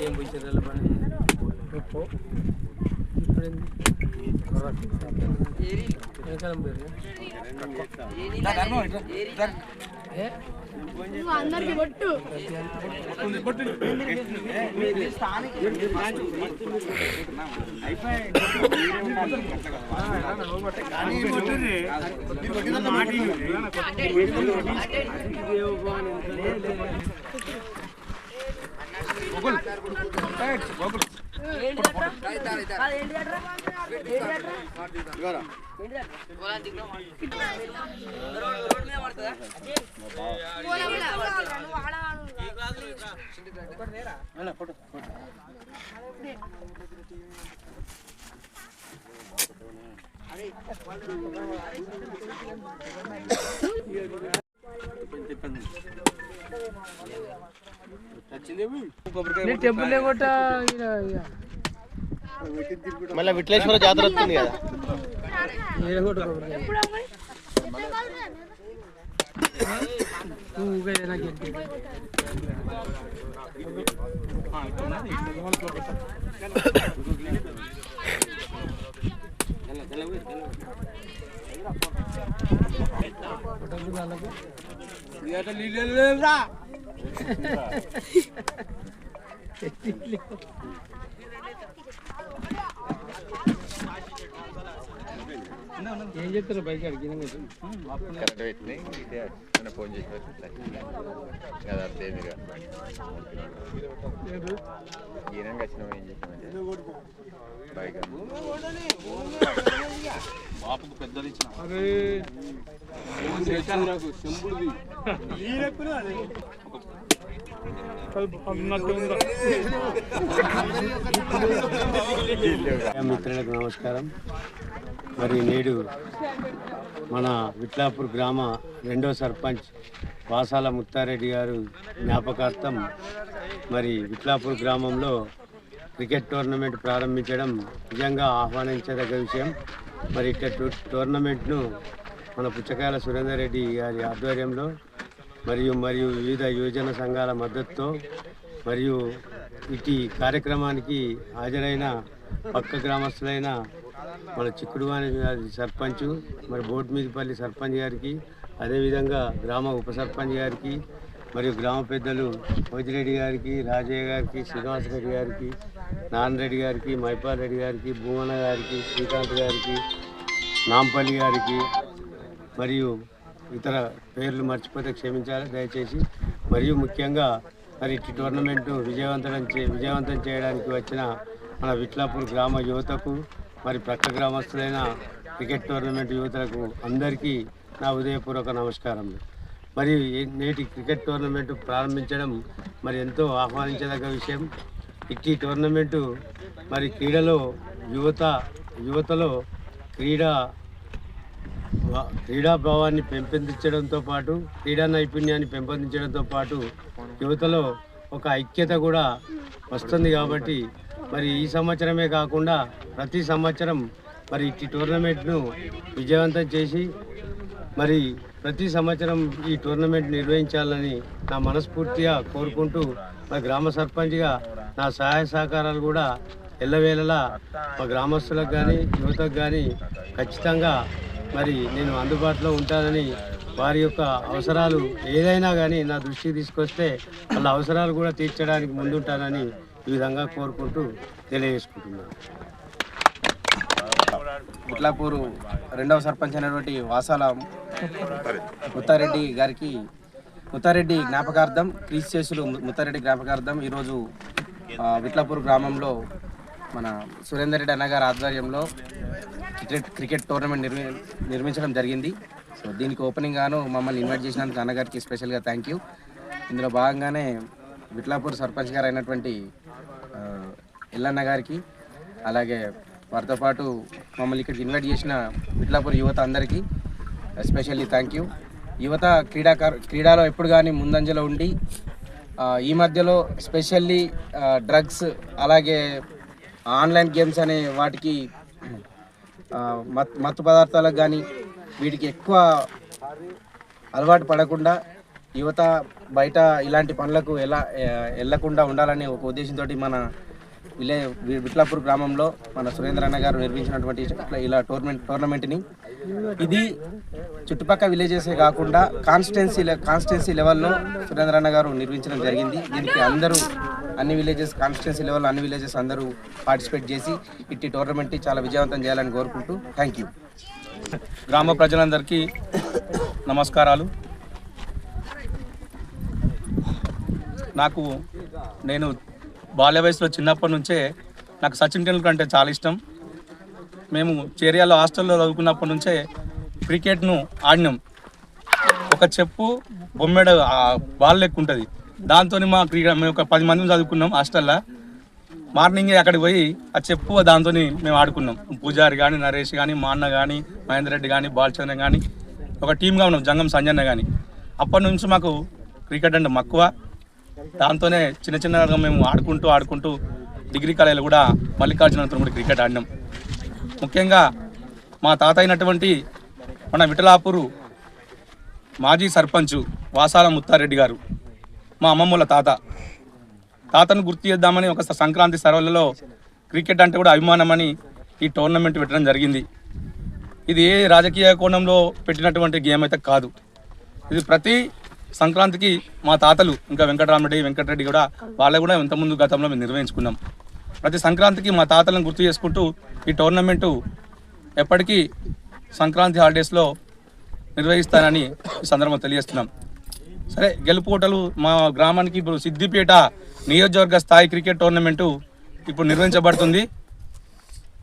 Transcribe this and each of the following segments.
ఏం పోయించారు పని అందరికి బొట్టు టెంపుల్ కొట్ట మళ్ళీ విట్లేశ్వర జాతర వస్తుంది కదా ఏం చెప్తారు బైక్ అడిగిన కరెక్ట్ పెట్టినాయి ఫోన్ చేసి కదా అర్థేమిగా ఈయనకి వచ్చినాం ఏం చేసినామంటే బైక్ బాపుకు పెద్దది ఇచ్చిన మిత్రులకు నమస్కారం. మరి నేడు మన విట్లాపూర్ గ్రామ రెండో సర్పంచ్ వాసాల ముత్తారెడ్డి గారు జ్ఞాపకార్థం మరి విట్లాపూర్ గ్రామంలో క్రికెట్ టోర్నమెంట్ ప్రారంభించడం నిజంగా ఆహ్వానించదగ్గ విషయం. మరి ఇట్లా టోర్నమెంట్ను మన పుచ్చకాయల సురేందర్ రెడ్డి గారి ఆధ్వర్యంలో మరియు వివిధ యువజన సంఘాల మద్దతుతో మరియు ఇటు కార్యక్రమానికి హాజరైన పక్క గ్రామస్తులైన మన చిక్కుడువాని సర్పంచ్ మరి బోట్మీదిపల్లి సర్పంచ్ గారికి, అదేవిధంగా గ్రామ ఉప సర్పంచ్ గారికి మరియు గ్రామ పెద్దలు మోజిరెడ్డి గారికి, రాజయ్య గారికి, శ్రీనివాస్ రెడ్డి గారికి, నారాయణరెడ్డి గారికి, మైపాల్ రెడ్డి గారికి, భూమన్న గారికి, శ్రీకాంత్ గారికి, నాంపల్లి గారికి మరియు ఇతర పేర్లు మర్చిపోతే క్షమించాలి దయచేసి. మరియు ముఖ్యంగా మరి ఇటు టోర్నమెంటు విజయవంతం చేయడానికి వచ్చిన మన విట్లాపూర్ గ్రామ యువతకు మరి ప్రక్క గ్రామస్తులైన క్రికెట్ టోర్నమెంట్ యువతలకు అందరికీ నా ఉదయపూర్వక నమస్కారములు. మరి నేటి క్రికెట్ టోర్నమెంటు ప్రారంభించడం మరి ఎంతో ఆహ్వానించదగ్గ విషయం. ఇట్టి టోర్నమెంటు మరి క్రీడలో యువతలో క్రీడాభావాన్ని పెంపొందించడంతో పాటు క్రీడా నైపుణ్యాన్ని పెంపొందించడంతో పాటు యువతలో ఒక ఐక్యత కూడా వస్తుంది. కాబట్టి మరి ఈ సంవత్సరమే కాకుండా ప్రతి సంవత్సరం మరి ఇట్టి టోర్నమెంట్ను విజయవంతం చేసి మరి ప్రతి సంవత్సరం ఈ టోర్నమెంట్ నిర్వహించాలని నా మనస్ఫూర్తిగా కోరుకుంటూ మా గ్రామ సర్పంచ్గా నా సహాయ సహకారాలు కూడా ఎల్లవేళలా మా గ్రామస్తులకు కానీ యువతకు కానీ ఖచ్చితంగా మరి నేను అందుబాటులో ఉంటానని, వారి యొక్క అవసరాలు ఏదైనా కానీ నా దృష్టికి తీసుకొస్తే వాళ్ళ అవసరాలు కూడా తీర్చడానికి ముందుంటానని ఈ విధంగా కోరుకుంటూ తెలియజేసుకుంటున్నాను. విట్లాపూర్ రెండవ సర్పంచ్ అయినటువంటి వాసాల ముత్తారెడ్డి జ్ఞాపకార్థం, క్రీస్ చేసులు ముత్తారెడ్డి జ్ఞాపకార్థం ఈరోజు విట్లాపూర్ గ్రామంలో మన సురేందర్ రెడ్డి అన్నగారి ఆధ్వర్యంలో క్రికెట్ టోర్నమెంట్ నిర్మించడం జరిగింది. సో దీనికి ఓపెనింగ్ గాను మమ్మల్ని ఇన్వైట్ చేసినందుకు అన్నగారికి స్పెషల్గా థ్యాంక్ యూ. ఇందులో భాగంగానే విట్లాపూర్ సర్పంచ్ గారు అయినటువంటి ఎల్లన్న గారికి, అలాగే వారితో పాటు మమ్మల్ని ఇక్కడికి ఇన్వైట్ చేసిన విట్లాపూర్ యువత అందరికీ ఎస్పెషల్లీ థ్యాంక్ యూ. యువత క్రీడలో ఎప్పుడు కానీ ముందంజలో ఉండి ఈ మధ్యలో ఎస్పెషల్లీ డ్రగ్స్ అలాగే ఆన్లైన్ గేమ్స్ అనే వాటికి మత్తు పదార్థాలకు కానీ వీటికి ఎక్కువ అలవాటు పడకుండా యువత బయట ఇలాంటి పనులకు వెళ్ళకుండా ఉండాలని ఒక ఉద్దేశంతో మన విట్లాపూర్ గ్రామంలో మన సురేంద్ర అన్న గారు నిర్మించినటువంటి ఇలా టోర్నమెంట్ని ఇది చుట్టుపక్కల విలేజెసే కాకుండా కాన్స్టిట్యున్సీ లెవెల్లో సురేంద్ర అన్న గారు నిర్మించడం జరిగింది. దీనికి అందరూ అన్ని విలేజెస్ కాన్స్టిట్యున్సీ లెవెల్లో అన్ని విలేజెస్ అందరూ పార్టిసిపేట్ చేసి ఇట్టి టోర్నమెంట్ చాలా విజయవంతం చేయాలని కోరుకుంటూ థ్యాంక్ యూ. గ్రామ ప్రజలందరికీ నమస్కారాలు. నేను బాల్య వయసులో చిన్నప్పటి నుంచే నాకు సచిన్ టెండూల్కర్ అంటే చాలా ఇష్టం. మేము చేరియాలో హాస్టల్లో చదువుకున్నప్పటి నుంచే క్రికెట్ను ఆడినాం. ఒక చెప్పు బొమ్మెడ బాల్ లెక్క ఉంటుంది, దాంతో మేము ఒక 10 మంది చదువుకున్నాం హాస్టల్లో. మార్నింగే అక్కడికి పోయి ఆ చెప్పు దాంతో మేము ఆడుకున్నాం. పూజారి కానీ, నరేష్ కానీ, మా అన్న కానీ, మహేందర్ రెడ్డి కానీ, బాలచంద్ర కానీ ఒక టీమ్గా ఉన్నాం, జంగం సంజన్న కానీ. అప్పటి నుంచి మాకు క్రికెట్ అంటే మక్కువ. దాంతోనే చిన్నగా మేము ఆడుకుంటూ డిగ్రీ కాలేజీలో కూడా మల్లికార్జునంతో కూడా క్రికెట్ ఆడినాం. ముఖ్యంగా మా తాత అయినటువంటి మన విఠలాపూరు మాజీ సర్పంచ్ వాసాల ముత్తారెడ్డి గారు మా అమ్మమ్మల తాతను గుర్తు చేద్దామని ఒక సంక్రాంతి సర్వలలో క్రికెట్ అంటే కూడా అభిమానమని ఈ టోర్నమెంట్ పెట్టడం జరిగింది. ఇది ఏ రాజకీయ కోణంలో పెట్టినటువంటి గేమ్ అయితే కాదు. ఇది ప్రతి సంక్రాంతికి మా తాతలు ఇంకా వెంకటరెడ్డి కూడా వాళ్ళే కూడా ఇంతకుముందు గతంలో మేము నిర్వహించుకున్నాం. ప్రతి సంక్రాంతికి మా తాతలను గుర్తు చేసుకుంటూ ఈ టోర్నమెంటు ఎప్పటికీ సంక్రాంతి హాలిడేస్లో నిర్వహిస్తానని ఈ సందర్భంగా తెలియజేస్తున్నాం. సరే, గెలుపోటలు మా గ్రామానికి ఇప్పుడు సిద్దిపేట నియోజకవర్గ స్థాయి క్రికెట్ టోర్నమెంటు ఇప్పుడు నిర్వహించబడుతుంది.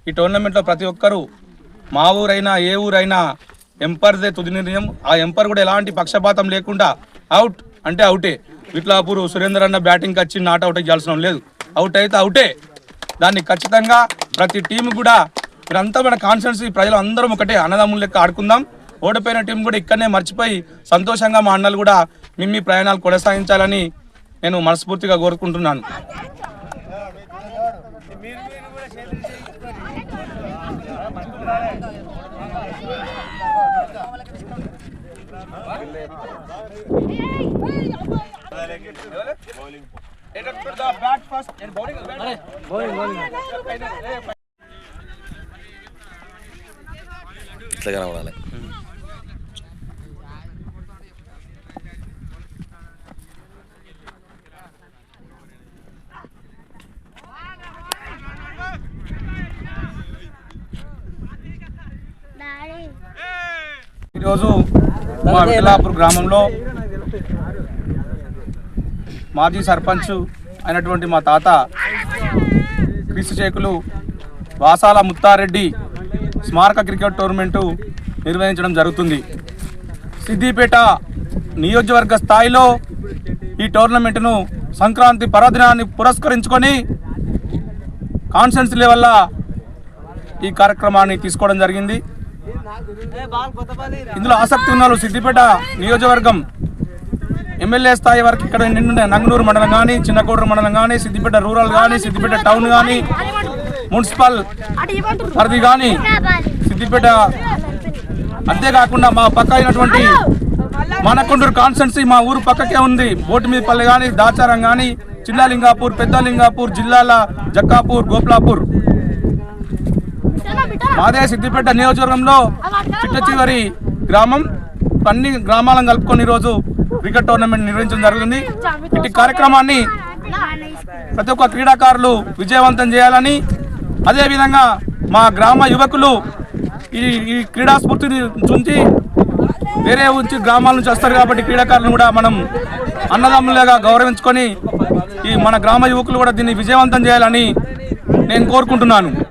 ఈ టోర్నమెంట్లో ప్రతి ఒక్కరూ మా ఊరైనా ఏ ఊరైనా ఎంపర్దే తుది నిర్ణయం. ఆ ఎంపర్ కూడా ఎలాంటి పక్షపాతం లేకుండా అవుట్ అంటే అవుటే. విట్లాపూర్ సురేందర్ అన్న బ్యాటింగ్కి వచ్చి నాట్ అవుట్ చేయాల్సిన లేదు. అవుట్ అయితే అవుటే. దాన్ని ఖచ్చితంగా ప్రతి టీం కూడా మీరంతా మన కాన్స్టిట్యున్సీ ప్రజలు అందరం ఒకటే అన్నదమ్ముల లెక్క ఆడుకుందాం. ఓడిపోయిన టీం కూడా ఇక్కడనే మర్చిపోయి సంతోషంగా మా అన్నలు కూడా మీ ప్రయాణాలు కొనసాగించాలని నేను మనస్ఫూర్తిగా కోరుకుంటున్నాను. ఇట్లా కనబడాలి. ఈరోజు మా విఠలాపూర్ గ్రామంలో మాజీ సర్పంచ్ అయినటువంటి మా తాత క్రీస్తుచేకులు వాసాల ముత్తారెడ్డి స్మారక క్రికెట్ టోర్నమెంటు నిర్వహించడం జరుగుతుంది. సిద్దిపేట నియోజకవర్గ స్థాయిలో ఈ టోర్నమెంటును సంక్రాంతి పర్వదినాన్ని పురస్కరించుకొని కాన్స్టిట్యున్సీ లెవెల్లో ఈ కార్యక్రమాన్ని తీసుకోవడం జరిగింది. ఇందులో ఆసక్తి ఉన్న సిద్దిపేట నియోజకవర్గం ఎమ్మెల్యే స్థాయి వరకు ఇక్కడ నంగనూరు మండలం కానీ, చిన్నకోడూరు మండలం కానీ, సిద్దిపేట రూరల్ కానీ, సిద్దిపేట టౌన్ కానీ, మున్సిపల్ పరిధి కానీ, సిద్దిపేట అంతేకాకుండా మా పక్క అయినటువంటి మానకొండూరు కాన్స్టిట్యున్సీ మా ఊరు పక్కకే ఉంది. బోటిమీదపల్లి కానీ, దాచారం కానీ, చిన్నలింగాపూర్, పెద్దలింగాపూర్, జిల్లాల జక్కాపూర్, గోప్లాపూర్, మాదే సిద్దిపేట నియోజకవర్గంలో చిట్ట చివరి గ్రామం. అన్ని గ్రామాలను కలుపుకొని ఈరోజు క్రికెట్ టోర్నమెంట్ నిర్వహించడం జరుగుతుంది. ఇటు కార్యక్రమాన్ని ప్రతి ఒక్క క్రీడాకారులు విజయవంతం చేయాలని, అదేవిధంగా మా గ్రామ యువకులు ఈ క్రీడా స్ఫూర్తిని చూసి వేరే గ్రామాల నుంచి వస్తారు కాబట్టి క్రీడాకారులను కూడా మనం అన్నదమ్ములుగా గౌరవించుకొని ఈ మన గ్రామ యువకులు కూడా దీన్ని విజయవంతం చేయాలని నేను కోరుకుంటున్నాను.